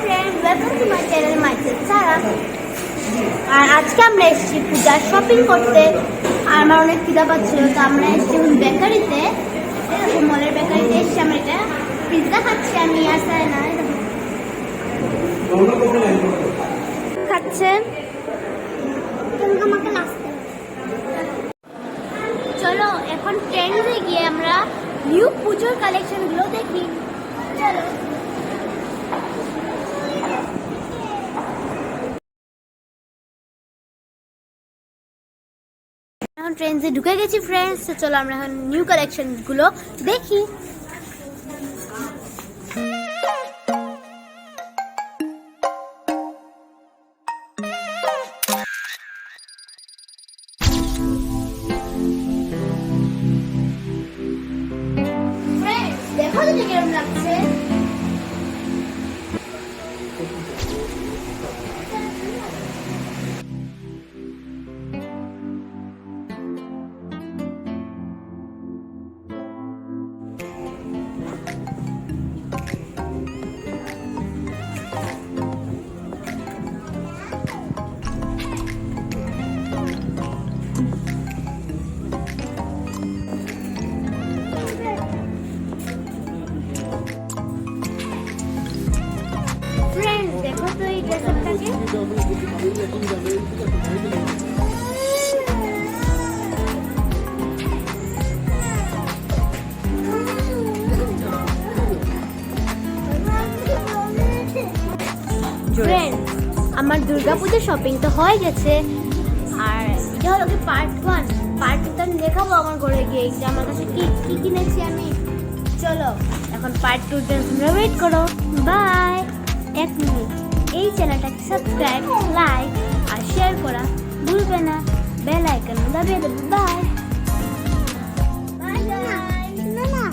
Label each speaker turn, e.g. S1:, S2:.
S1: friends, welcome to my channel, myself Sarah. আর আজকে আমরা এসেছি পূজার শপিং করতে। আর আমার অনেক খিদা পাচ্ছিল, তো আমরা এসেছি বেকারিতে, এরকম মলের বেকারিতে এসেছি। আমরা এটা পিৎজা খাচ্ছি, আমি আর চাই না খাচ্ছেন। চলো এখন ট্রেন্ডে গিয়ে আমরা নিউ পুজোর কালেকশন গুলো দেখি। চলো এখন ট্রেন্ডে ঢুকে গেছি ফ্রেন্ডস। তো চলো আমরা এখন নিউ কালেকশন গুলো দেখি। দেখো তো কেমন লাগছে। দেখো তো এই ড্রেসটাকে, আমার দুর্গাপূজার শপিং তো হয়ে গেছে। আর এটা হলো কি পার্ট 1। পার্ট 2 আমি দেখাবো আমার ঘরে গিয়ে যে আমার কাছে কি কি কিনেছি আমি। চলো এখন পার্ট 2 জন্য তোমরা ওয়েট করো। বাই। 1 মিনিট। এই চ্যানেলটাকে সাবস্ক্রাইব, লাইক আর শেয়ার করা ভুলবে না। বেল আইকন দাবিয়ে দেবে। Bye bye. না না না না।